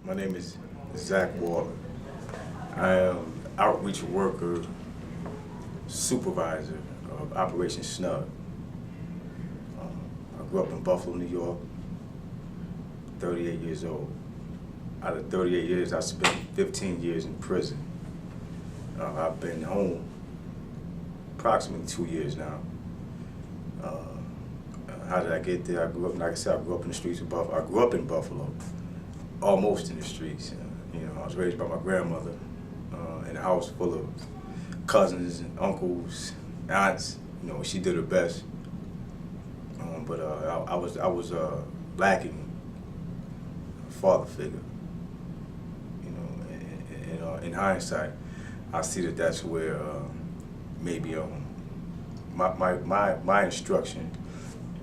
My name is Zach Waller. I am outreach worker, supervisor of Operation SNUG. I grew up in Buffalo, New York, 38 years old. Out of 38 years, I spent 15 years in prison. I've been home approximately 2 years now. How did I get there? I grew up, like I said, I grew up in the streets of Buffalo. I grew up in Buffalo, almost in the streets. I was raised by my grandmother in a house full of cousins and uncles, aunts. She did her best. But I was lacking a father figure. In hindsight, I see that that's where maybe my instruction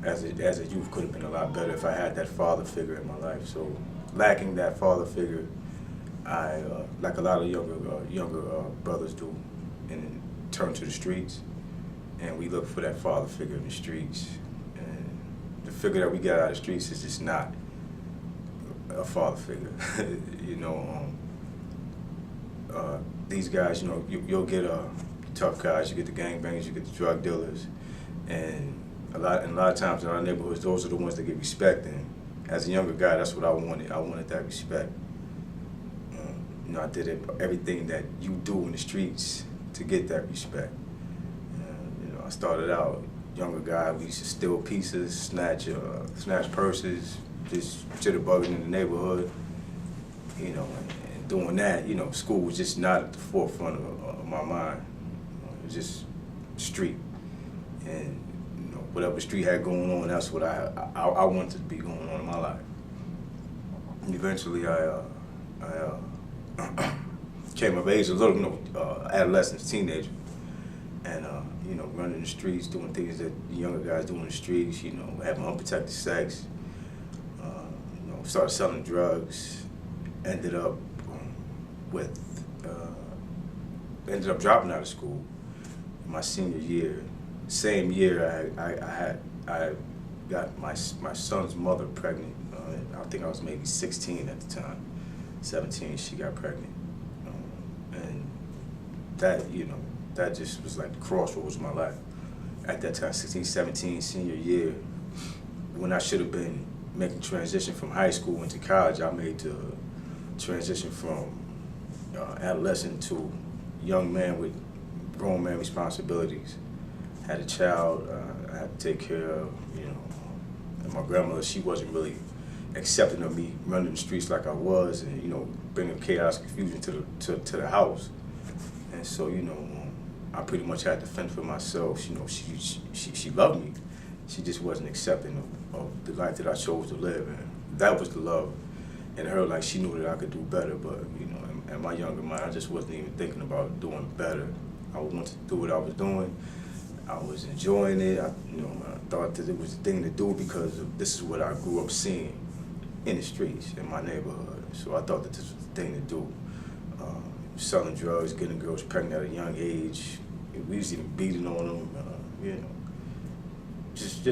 as a youth could have been a lot better if I had that father figure in my life. So, lacking that father figure, I, like a lot of younger brothers do, and turn to the streets, and we look for that father figure in the streets. And the figure that we got out of the streets is just not a father figure. These guys, you'll get tough guys, you get the gangbangers, you get the drug dealers, and a lot of times in our neighborhoods, those are the ones that get respect. And as a younger guy, that's what I wanted. I wanted that respect. I did everything that you do in the streets to get that respect. I started out younger guy. We used to steal pieces, snatch purses, just jitterbugging in the neighborhood. And doing that, school was just not at the forefront of my mind. It was just street, and whatever street had going on, that's what I wanted to be going on in my life. And eventually, I came of age a little, adolescence, teenager, and running the streets, doing things that the younger guys do in the streets. Having unprotected sex. Started selling drugs. Ended up dropping out of school in my senior year. Same year, I got my son's mother pregnant. I think I was maybe 16 at the time. 17, she got pregnant. And that just was like the crossroads of my life. At that time, 16, 17, senior year, when I should have been making transition from high school into college, I made the transition from adolescent to young man with grown man responsibilities. Had a child I had to take care of, and my grandmother, she wasn't really accepting of me running the streets like I was, and bringing chaos, confusion to the house. And so, I pretty much had to fend for myself. She loved me. She just wasn't accepting of the life that I chose to live, and that was the love in her. Like, she knew that I could do better, but in my younger mind, I just wasn't even thinking about doing better. I wanted to do what I was doing. I was enjoying it. I thought that it was the thing to do because this is what I grew up seeing in the streets, in my neighborhood. So I thought that this was the thing to do. Selling drugs, getting girls pregnant at a young age. We was even beating on them, just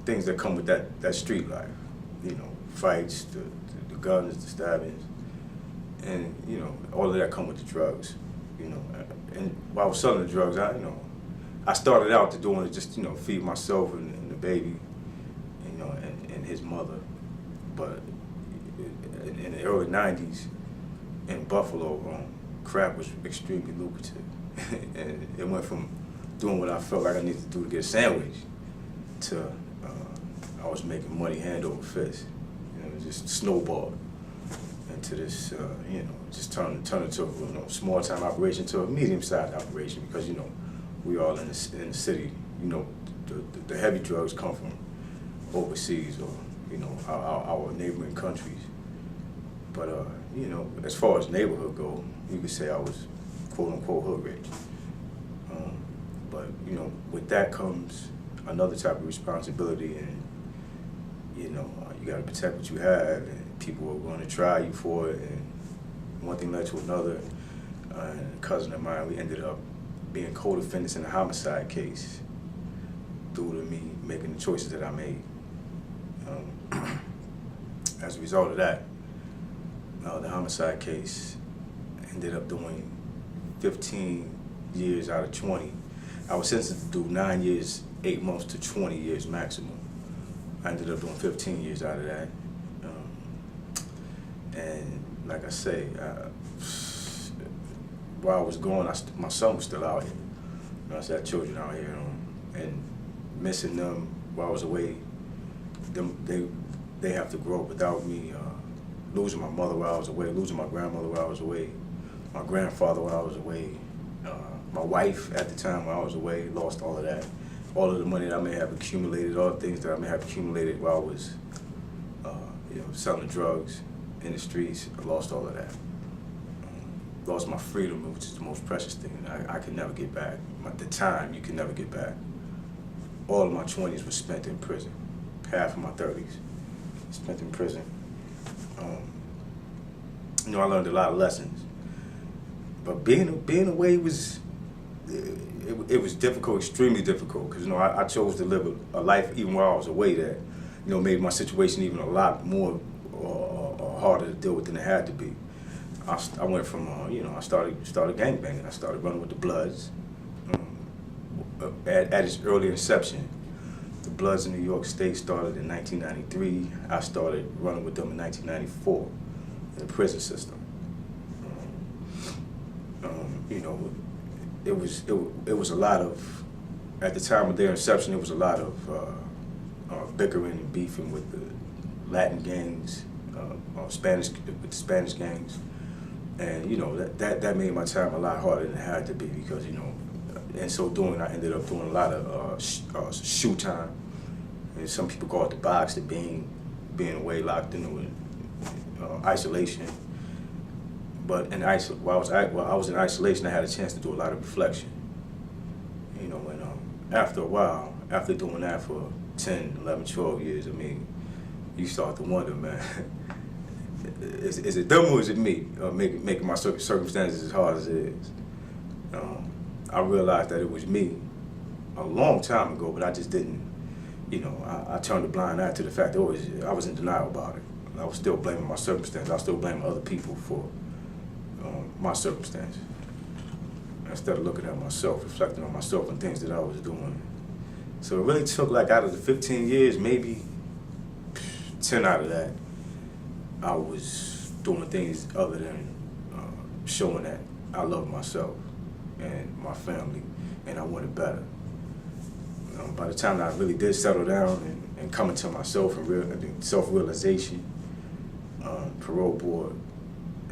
things that come with that street life. Fights, the guns, the stabbings, and all of that come with the drugs. And while I was selling the drugs, I started out to doing it just feed myself and the baby, and his mother. But in the early '90s in Buffalo, crack was extremely lucrative, and it went from doing what I felt like I needed to do to get a sandwich to I was making money hand over fist. It just snowballed into this, just turned into a small-time operation to a medium-sized operation because, we all in the city. The heavy drugs come from overseas or, our neighboring countries. But, as far as neighborhood go, you could say I was quote-unquote hood rich. But, with that comes another type of responsibility, and, you got to protect what you have, and people are going to try you for it, and one thing led to another. And a cousin of mine, we ended up being co-defendants in a homicide case due to me making the choices that I made. As a result of that, the homicide case, ended up doing 15 years out of 20. I was sentenced to do 9 years, 8 months to 20 years maximum. I ended up doing 15 years out of that. And like I say, while I was gone, my son was still out here. You know, I had children out here, and missing them while I was away. They have to grow up without me. Losing my mother while I was away, losing my grandmother while I was away, my grandfather while I was away, my wife at the time while I was away, lost all of that. All of the money that I may have accumulated, all the things that I may have accumulated while I was selling drugs in the streets, I lost all of that. Lost my freedom, which is the most precious thing. I could never get back. The time you can never get back. All of my 20s was spent in prison. Half of my 30s spent in prison. I learned a lot of lessons. But being away was difficult, extremely difficult, because I chose to live a life even while I was away that made my situation even a lot more harder to deal with than it had to be. I went from I started gangbanging. I started running with the Bloods at its early inception. The Bloods in New York State started in 1993. I started running with them in 1994 in the prison system. It was a lot of, at the time of their inception, it was a lot of bickering and beefing with the Latin gangs, with the Spanish gangs, and that made my time a lot harder than it had to be, because in so doing I ended up doing a lot of shoe time, and some people call it the box, the being away, locked in isolation. But while I was in isolation, I had a chance to do a lot of reflection. And after a while, after doing that for 10, 11, 12 years, you start to wonder, man, is it them or is it me making my circumstances as hard as it is? I realized that it was me a long time ago, but I just didn't, I turned a blind eye to the fact that I was in denial about it. I was still blaming my circumstances. I was still blaming other people for my circumstances, instead of looking at myself, reflecting on myself and things that I was doing. So it really took, like, out of the 15 years, maybe 10 out of that, I was doing things other than showing that I love myself and my family, and I wanted better. By the time that I really did settle down and come into myself and self-realization, parole board,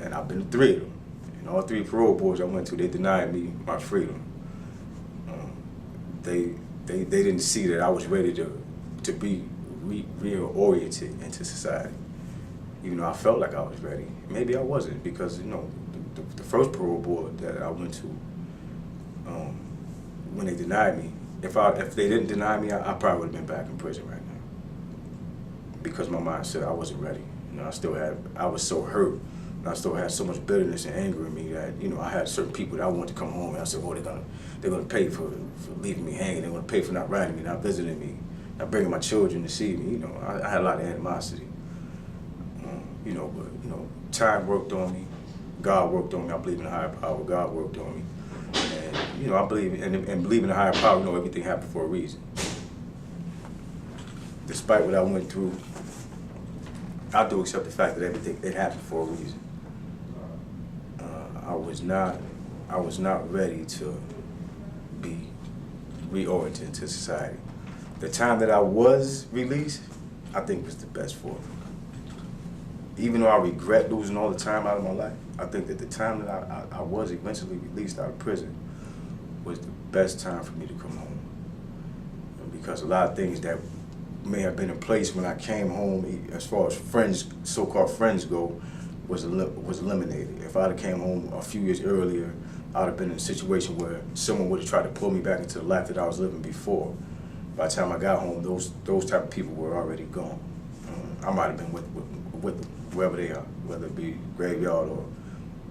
and I've been to 3 of them. And all 3 parole boards I went to, they denied me my freedom. They didn't see that I was ready to be reoriented into society. Even though I felt like I was ready. Maybe I wasn't, because the first parole board that I went to, when they denied me, if they didn't deny me, I probably would have been back in prison right now. Because my mind said I wasn't ready. I was so hurt, and I still had so much bitterness and anger in me that I had certain people that I wanted to come home, and I said, oh, they're gonna pay for leaving me hanging. They're gonna pay for not writing me, not visiting me, not bringing my children to see me. I had a lot of animosity. But time worked on me. God worked on me. I believe in a higher power. God worked on me, and I believe and believe in a higher power. Everything happened for a reason. Despite what I went through, I do accept the fact that everything happened for a reason. I was not ready to be reoriented to society. The time that I was released, I think was the best for me. Even though I regret losing all the time out of my life, I think that the time that I was eventually released out of prison was the best time for me to come home. Because a lot of things that may have been in place when I came home, as far as friends, so-called friends go, was eliminated. If I'd have came home a few years earlier, I'd have been in a situation where someone would have tried to pull me back into the life that I was living before. By the time I got home, those type of people were already gone. I might have been with them, wherever they are, whether it be graveyard or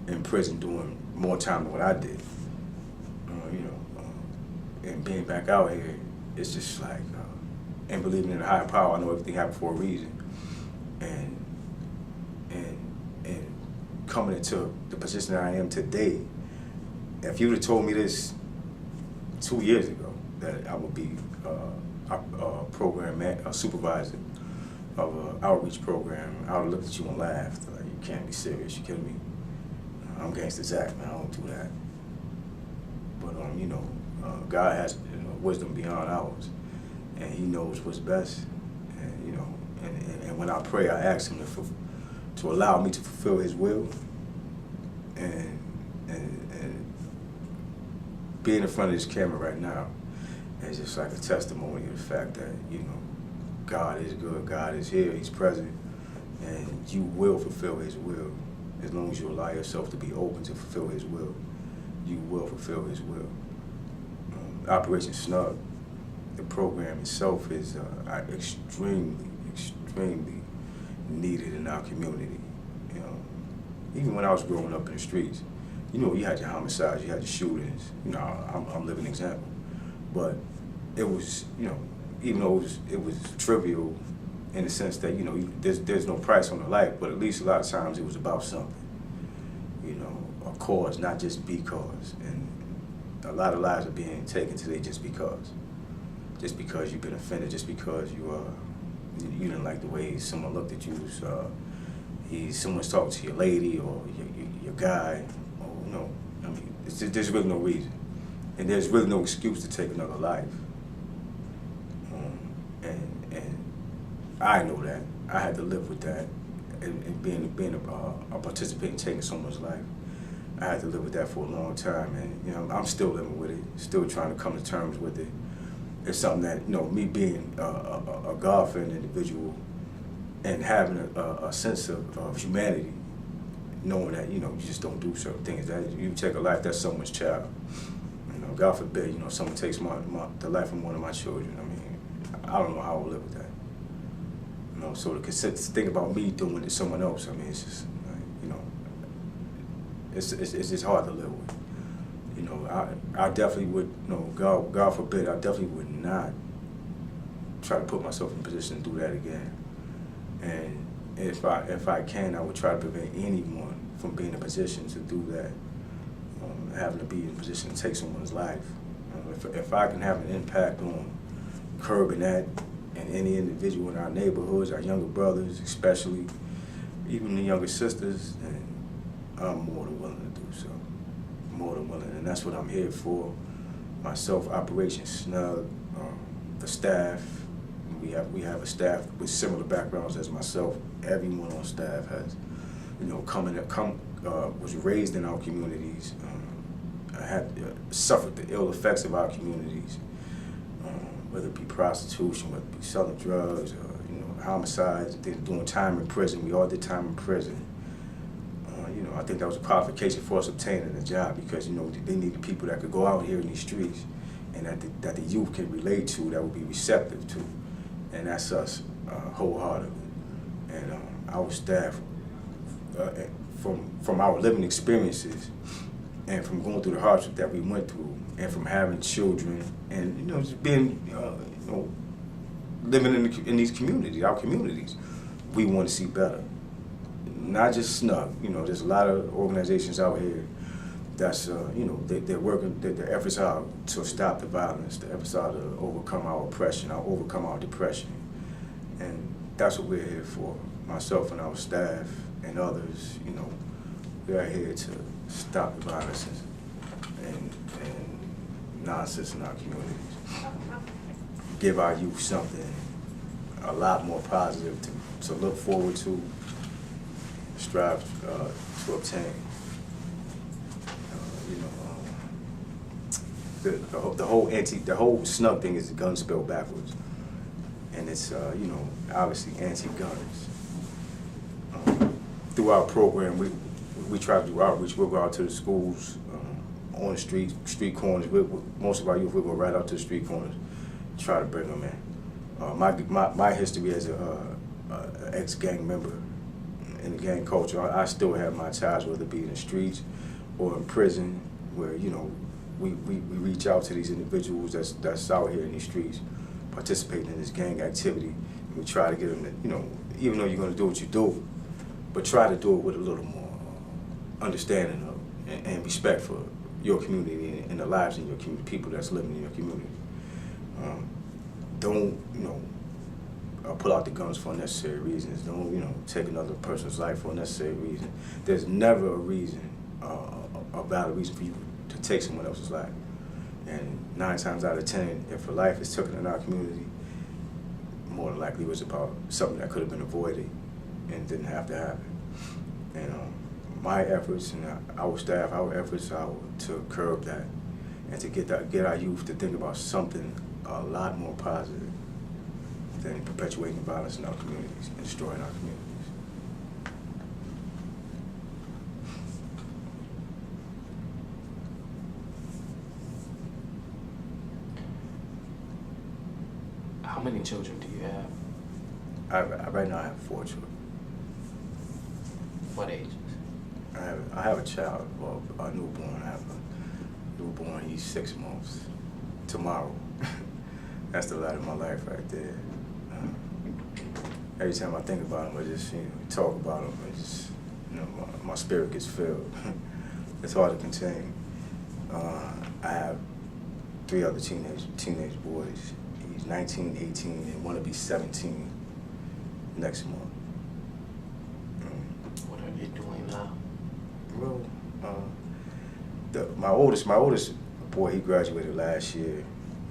in prison doing more time than what I did. And being back out here, it's just like, and believing in a higher power, I know everything happened for a reason. And coming into the position that I am today, if you would have told me this 2 years ago, that I would be a supervisor of an outreach program, I would have looked at you and laughed. Like, you can't be serious, you kidding me? I'm Gangsta Zach, man, I don't do that. But, you know, God has wisdom beyond ours, and He knows what's best. And, you know, and when I pray, I ask Him to allow me to fulfill His will, and being in front of this camera right now is just like a testimony of the fact that, you know, God is good, God is here, He's present, and you will fulfill His will. As long as you allow yourself to be open to fulfill His will, you will fulfill His will. Operation SNUG, the program itself, is extremely needed in our community. You know, even when I was growing up in the streets, you know, you had your homicides, you had your shootings. You know, I'm a living example. But it was, you know, even though it was trivial in the sense that, you know, there's no price on the life, but at least a lot of times it was about something. You know, a cause, not just because. And a lot of lives are being taken today just because. Just because you've been offended, just because you didn't like the way someone looked at you. Someone's talking to your lady or your guy. Or, you know, I mean, there's really no reason. And there's really no excuse to take another life. And I know that. I had to live with that. And being a participant in taking someone's life, I had to live with that for a long time. And, you know, I'm still living with it, still trying to come to terms with it. It's something that, you know, me being a God-fearing individual and having a sense of humanity, knowing that, you know, you just don't do certain things. That you take a life, that's someone's child. You know, God forbid, you know, someone takes the life of one of my children. I mean, I don't know how I would live with that. You know, so to think about me doing it to someone else, I mean, it's just, like, you know, it's just hard to live with. You know, I definitely would, you know, God forbid, I definitely would not try to put myself in a position to do that again. And if I can, I would try to prevent anyone from being in a position to do that, having to be in a position to take someone's life. If I can have an impact on curbing that, and any individual in our neighborhoods, our younger brothers especially, even the younger sisters, then I'm more than willing to do so. More than willing, and that's what I'm here for. Myself, Operation SNUG, the staff. We have a staff with similar backgrounds as myself. Everyone on staff has, you know, was raised in our communities, had suffered the ill effects of our communities, whether it be prostitution, whether it be selling drugs, or, you know, homicides, doing time in prison. We all did time in prison. You know, I think that was a qualification for us obtaining a job because, you know, they needed people that could go out here in these streets and that the youth can relate to, that would be receptive to. And that's us wholeheartedly. And our staff, from our living experiences and from going through the hardship that we went through and from having children and, you know, just being, you know, living in these communities, our communities, we want to see better. Not just SNUG, you know, there's a lot of organizations out here that's, you know, they're working, their efforts are to stop the violence, the efforts are to overcome our oppression, or overcome our depression. And that's what we're here for. Myself and our staff and others, you know, we are here to stop the violence and nonsense in our communities. Give our youth something a lot more positive to look forward to, strive to obtain. You know, the whole SNUG thing is gun spelled backwards, and it's you know, obviously anti-guns. Through our program, we try to do outreach. We'll go out to the schools, on the street corners. Most of our youth will go right out to the street corners, try to bring them in. My history as a ex-gang member in the gang culture, I still have my ties, whether it be in the streets or in prison, where, you know, we reach out to these individuals that's out here in these streets, participating in this gang activity, and we try to get them to, you know, even though you're going to do what you do, but try to do it with a little more understanding of and respect for your community and the lives in your community, people that's living in your community. Don't, pull out the guns for unnecessary reasons. Don't, take another person's life for unnecessary reason. There's never a reason, a valid reason for you to take someone else's life. And 9 times out of 10, if a life is taken in our community, more than likely it was about something that could have been avoided and didn't have to happen. And my efforts and our staff, our efforts are to curb that and to get our youth to think about something a lot more positive than perpetuating violence in our communities and destroying our communities. How many children do you have? Right now I have 4 children. What ages? I have a child, well, a newborn. I have a newborn, he's 6 months. Tomorrow. That's the light of my life right there. Every time I think about him, I just, talk about him, I just, my spirit gets filled. It's hard to contain. I have 3 other teenage boys. He's 19, 18, and want to be 17 next month. What are they doing now? Well, my oldest boy, he graduated last year.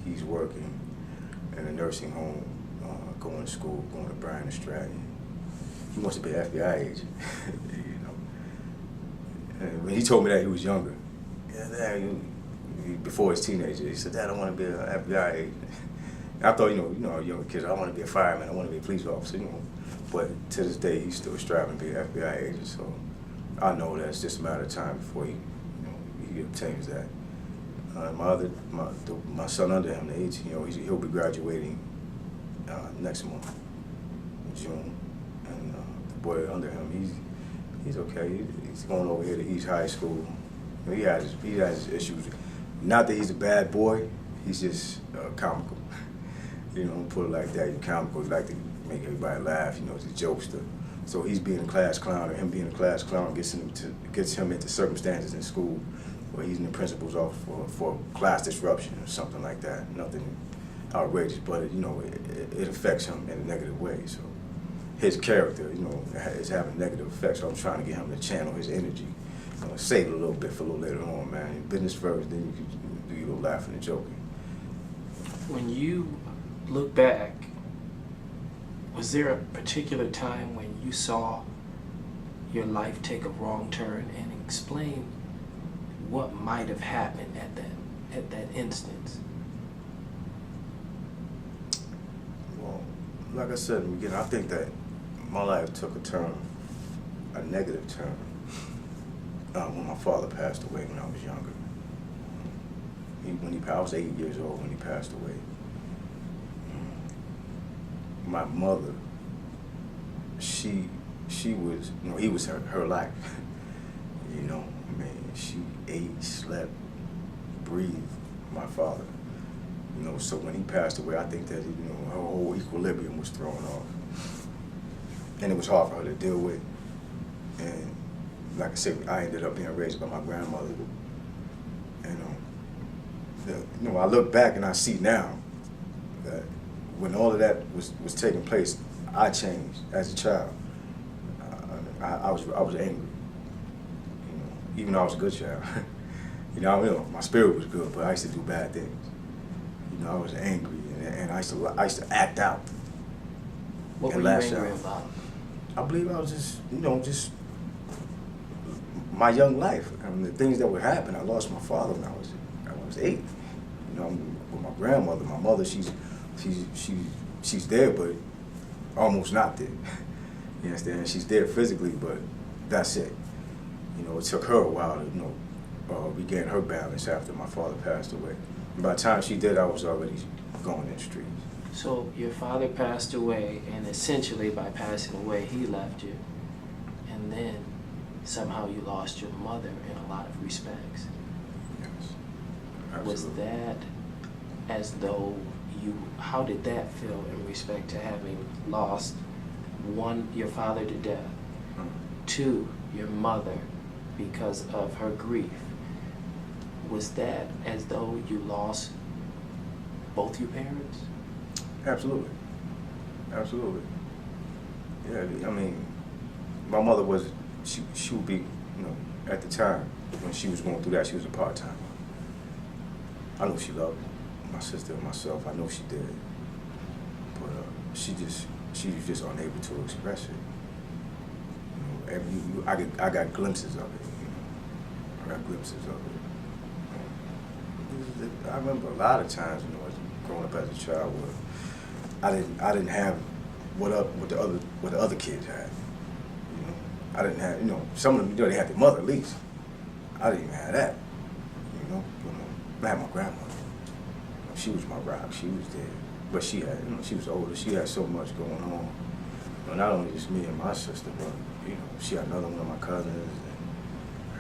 He's working in a nursing home, going to school, going to Bryan and Stratton. He wants to be an FBI agent, And when he told me that he was younger, before his teenager, he said, "Dad, I want to be an FBI agent." And I thought, younger kids, I want to be a fireman, I want to be a police officer, But to this day, he's still striving to be an FBI agent. So I know that it's just a matter of time before he obtains that. My son under him, the 18, he'll be graduating next month, in June, and the boy under him, he's okay. He's going over here to East High School. He has his issues. Not that he's a bad boy, he's just comical. Put it like that. You're comical. You like to make everybody laugh. He's a jokester. So he's being a class clown, or him being a class clown gets him into circumstances in school where he's in the principal's office for class disruption or something like that. Nothing outrageous, but it affects him in a negative way. So his character, is having negative effects. So I'm trying to get him to channel his energy, save it a little bit for a little later on, man. Business first, then you can do your little laughing and joking. When you look back, was there a particular time when you saw your life take a wrong turn, and explain what might have happened at that instance? Well, like I said in the beginning, I think that my life took a negative turn, when my father passed away when I was younger. I was 8 years old when he passed away. My mother, she was, he was her life. She ate, slept, breathed my father. So when he passed away, I think that, her whole equilibrium was thrown off. And it was hard for her to deal with. And like I said, I ended up being raised by my grandmother. I look back and I see now that when all of that was taking place, I changed as a child. I was angry. Even though I was a good child. My spirit was good, but I used to do bad things. I was angry, and I used to act out. What were you angry about? I believe I was just my young life. The things that would happen. I lost my father when I was 8. With my grandmother, my mother, she's there, but almost not there. You understand? She's there physically, but that's it. It took her a while to, regain her balance after my father passed away. And by the time she did, I was already going in the streets. So your father passed away, and essentially by passing away, he left you. And then somehow you lost your mother in a lot of respects. Yes, absolutely. Was that as though how did that feel in respect to having lost, 1, your father to death, 2, your mother, because of her grief, was that as though you lost both your parents? Absolutely. Absolutely. Yeah, I mean, my mother was, she would be, you know, at the time when she was going through that, she was a part-timer. I know she loved my sister and myself. I know she did. But she was just unable to express it. You know, I got glimpses of it. You know, I got glimpses of it. I remember a lot of times, you know, growing up as a child, where I didn't have what the other kids had. You know, I didn't have, you know, some of them, you know, they had their mother at least. I didn't even have that. You know, I had my grandmother. You know, she was my rock. She was there, but she had, you know, she was older. She had so much going on. You know, not only just me and my sister, but you know, she had another one of my cousins and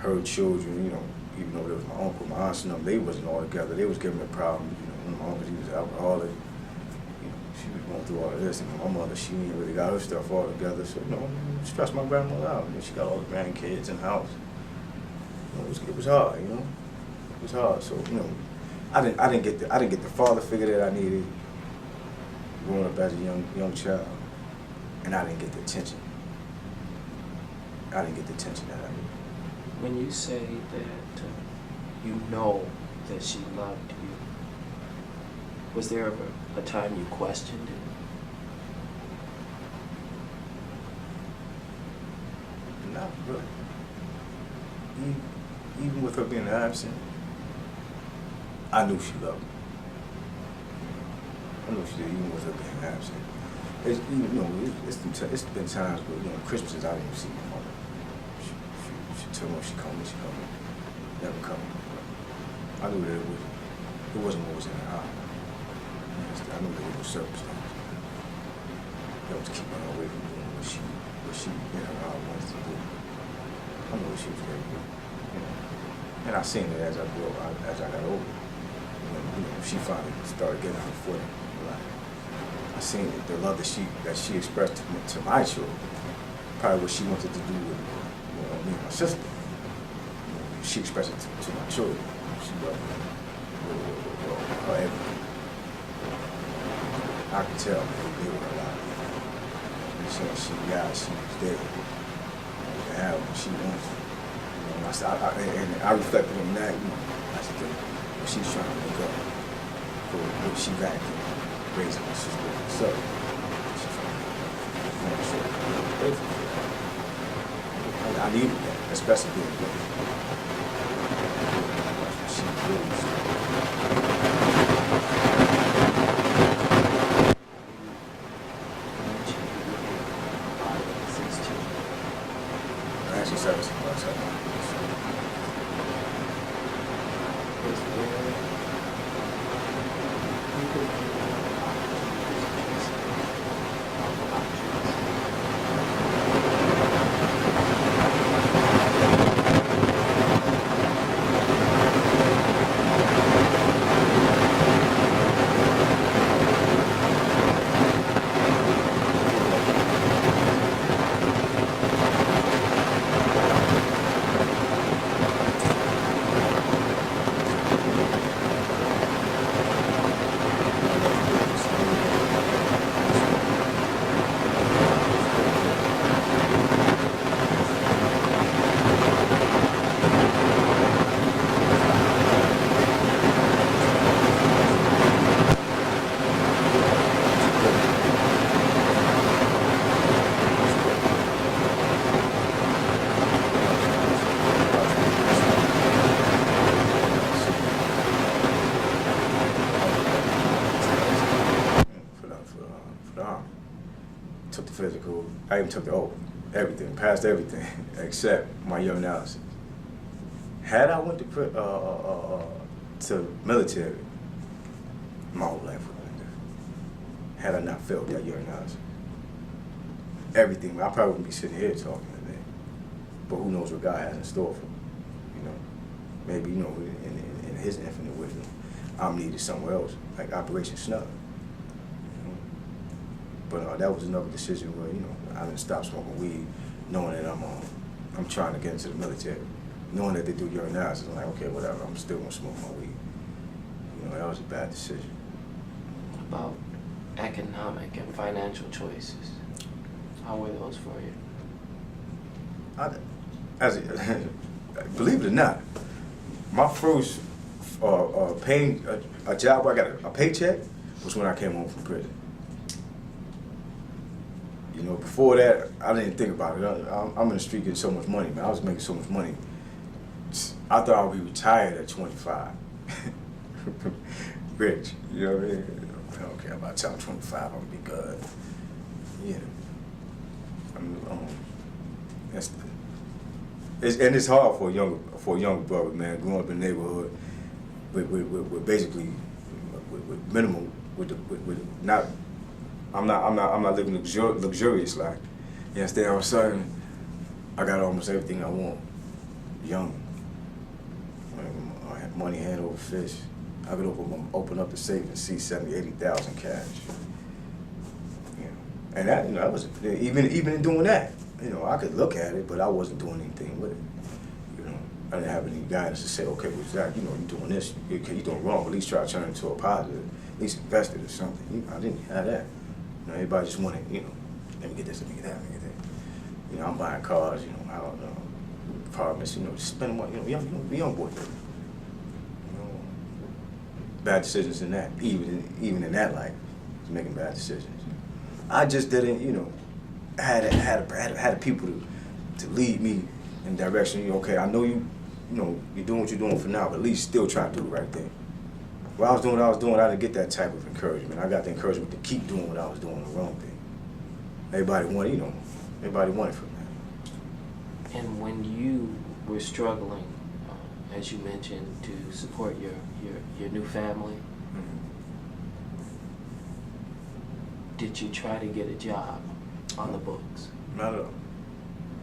her children. You know, even though there was my uncle, my aunts, and them, they wasn't all together. They was giving me a problem. You know, one of my uncles, he was an alcoholic. You know, she was going through all of this, and my mother, she ain't really got her stuff all together. So, you know, stressed my grandmother out. You know, she got all the grandkids in the house. You know, it was hard. You know, it was hard. So, you know, I didn't get the father figure that I needed growing up as a young child, and I didn't get the attention. I didn't get the attention that I needed. When you say that you know that she loved you, was there ever a time you questioned it? Not really. Even with her being absent, I knew she loved me. I knew she did, even with her being absent. It's, you know, it's been times where, you know, Christmases I didn't even see my mother. She told me she coming, never coming. I knew that it wasn't what was in her eye. I knew that it was circumstances that was keeping her away from doing what she in her eye wanted to do. I knew what she was ready to do. You know? And I seen it as I got older. You know, she finally started getting her footing. I seen it, the love that she expressed to my children, probably what she wanted to do with, you know, me and my sister. You know, she expressed it to my children. She loved me with her everything. I could tell they were alive. She was there. To have what she wants. You know, and I reflected on that. You know, I said, she's trying to make up for what she back there. Raising my sister and myself. I needed that, especially being with she really actually 17 months. Took the physical, I even took the oath, everything, passed everything, except my urinalysis. Had I went to military, my whole life would have been different. Had I not failed that urinalysis. Everything, I probably wouldn't be sitting here talking today. But who knows what God has in store for me, you know. Maybe, you know, in his infinite wisdom, I'm needed somewhere else, like Operation SNUG. But that was another decision where, you know, I didn't stop smoking weed, knowing that I'm trying to get into the military. knowing that they do urinalysis, I'm like, okay, whatever, I'm still gonna smoke my weed. You know, that was a bad decision. About economic and financial choices, how were those for you? Believe it or not, my first paying a job where I got a paycheck was when I came home from prison. You know, before that, I didn't think about it. I'm in the street getting so much money, man. I was making so much money. I thought I would be retired at 25. Rich, you know what I mean? I don't care about time 25, I'm gonna be good. Yeah. It's hard for a younger brother, man, growing up in the neighborhood with basically with minimal not. I'm not living luxurious life. You understand? All of a sudden, I got almost everything I want. Young. I had money hand over fist. I could open up the safe and see 70,000, 80,000 cash. You know, and that, you know, that was even in doing that. You know, I could look at it, but I wasn't doing anything with it. You know, I didn't have any guidance to say, okay, what's that? You know, you're doing this, you're doing wrong. At least try to turn it into a positive. At least invest it or something. You know, I didn't have that. You know, everybody just wanted, you know, let me get this, let me get that, let me get that. You know, I'm buying cars, you know, I don't know, apartments, you know, just spending money, you know, young boy. You know, bad decisions in that, even in that life, was making bad decisions. I just didn't, you know, had people to lead me in the direction. You know, okay, I know you know, you're doing what you're doing for now, but at least still try to do the right thing. While I was doing what I was doing, I didn't get that type of encouragement. I got the encouragement to keep doing what I was doing, the wrong thing. Everybody wanted, you know, everybody wanted from that. And when you were struggling, as you mentioned, to support your new family, did you try to get a job on the books? Not at all.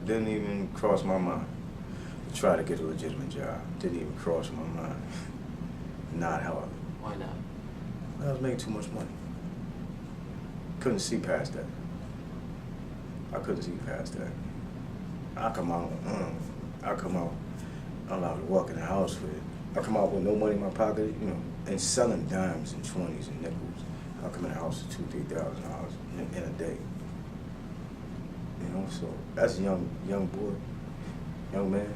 Didn't even cross my mind to try to get a legitimate job. Didn't even cross my mind. Not however. Why not? I was making too much money. Couldn't see past that. I couldn't see past that. I come out, I'm allowed to walk in the house with it. I come out with no money in my pocket, you know, and selling dimes and 20s and nickels. I come in the house with $2,000-$3,000 in a day. You know, so as a young boy, young man,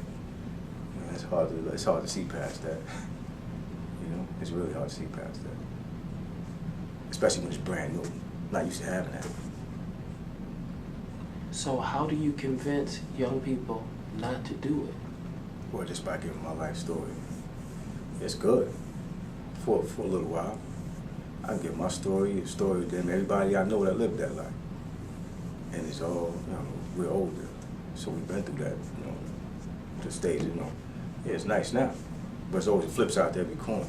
you know, it's hard to see past that. You know, it's really hard to see past that. Especially when it's brand new. Not used to having that. So how do you convince young people not to do it? Well, just by giving my life story. It's good for a little while. I can give my story, a story with them, everybody I know that lived that life. And it's all, you know, we're older, so we've been through that, you know, the stage, you know. Yeah, it's nice now, but it's always a flip side to every coin.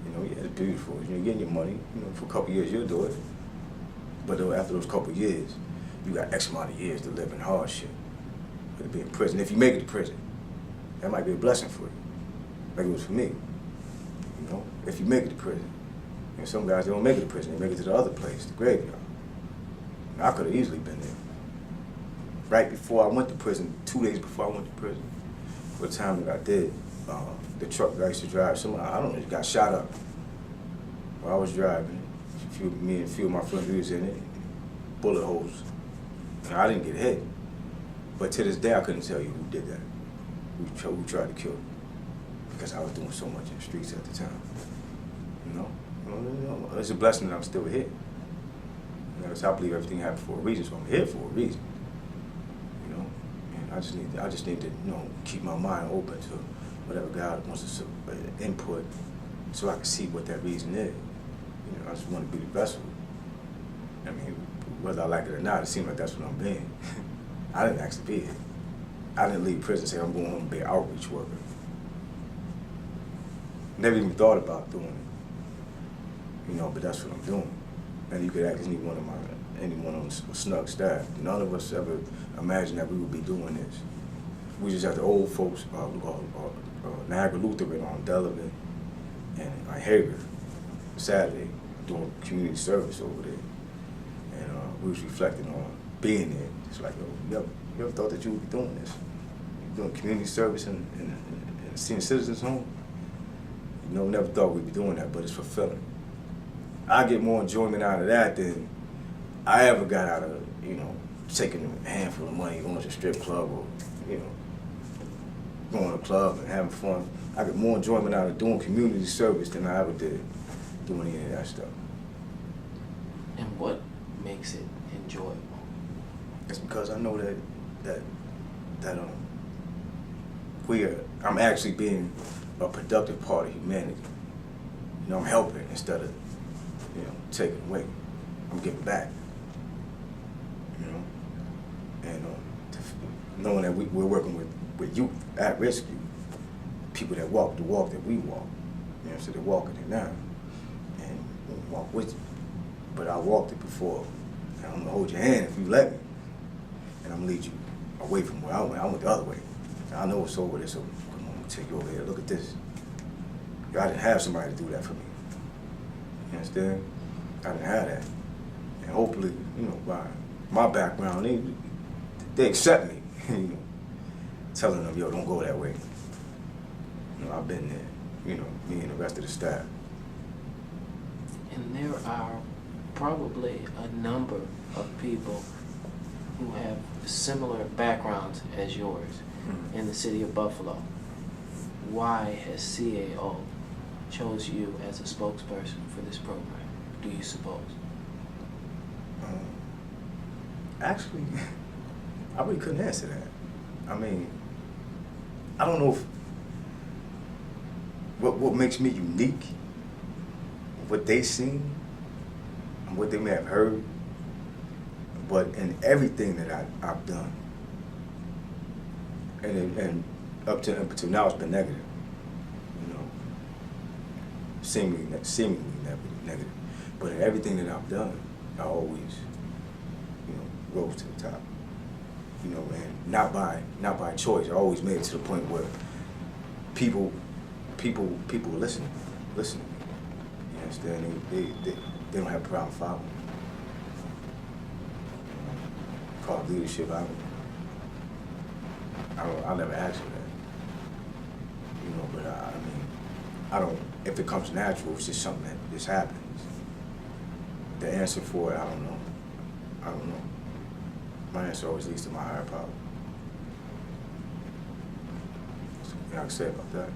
You know, yeah, it's beautiful. You're getting your money, you know, for a couple of years you'll do it. But after those couple of years, you got X amount of years to live in hardship. To be in prison. If you make it to prison, that might be a blessing for you. Like it was for me. You know, if you make it to prison. And some guys, they don't make it to prison, they make it to the other place, the graveyard. And I could have easily been there. Right before I went to prison, 2 days before I went to prison, for the time that I did, the truck that I used to drive, I don't know, it got shot up while I was driving. Me and a few of my friends, we was in it, bullet holes. And I didn't get hit. But to this day, I couldn't tell you who did that, who tried to kill me, because I was doing so much in the streets at the time. You know, it's a blessing that I'm still here. You know, I believe everything happened for a reason, so I'm here for a reason. You know, and I just need to, you know, keep my mind open to whatever God wants to input, so I can see what that reason is. You know, I just want to be the vessel. I mean, whether I like it or not, it seems like that's what I'm being. I didn't actually be here. I didn't leave prison and say I'm going home and be an outreach worker. Never even thought about doing it. You know, but that's what I'm doing. And you could ask anyone on the SNUG staff. None of us ever imagined that we would be doing this. We just had the old folks, Niagara Lutheran on Delavan and Hager, Saturday, doing community service over there. And we was reflecting on being there. It's like, yo, you ever thought that you would be doing this? doing community service in a senior citizens home. You know, never thought we'd be doing that, but it's fulfilling. I get more enjoyment out of that than I ever got out of, you know, taking a handful of money, going to a strip club or, you know, going to a club and having fun. I get more enjoyment out of doing community service than I ever did doing any of that stuff. And what makes it enjoyable? It's because I know that I'm actually being a productive part of humanity. You know, I'm helping instead of, you know, taking away. I'm giving back. You know, and knowing that we're working with youth, at-risk youth, people that walk the walk that we walk. You know, so they're walking it now, and we'll walk with you. But I walked it before, and I'm gonna hold your hand if you let me, and I'm gonna lead you away from where I went. I went the other way. I know it's over there, so come on, take you over here. Look at this. I didn't have somebody to do that for me. You understand? I didn't have that. And hopefully, you know, by my background, they accept me. You know, telling them, yo, don't go that way. You know, I've been there. You know, me and the rest of the staff. And there are probably a number of people who have similar backgrounds as yours in the city of Buffalo. Why has CAO chose you as a spokesperson for this program, do you suppose? Actually, I really couldn't answer that. I mean, I don't know if what makes me unique, what they've seen, and what they may have heard, but in everything that I've done, and up to now it's been negative, you know, seemingly negative, but in everything that I've done, I always, you know, rose to the top, you know, and not by choice. I always made it to the point where people were listening. You understand? They don't have a problem following. Called leadership, I'll never ask for that. You know, but I mean, I don't, if it comes natural, it's just something that just happens. The answer for it, I don't know. My answer always leads to my higher power. That's what I can say about that.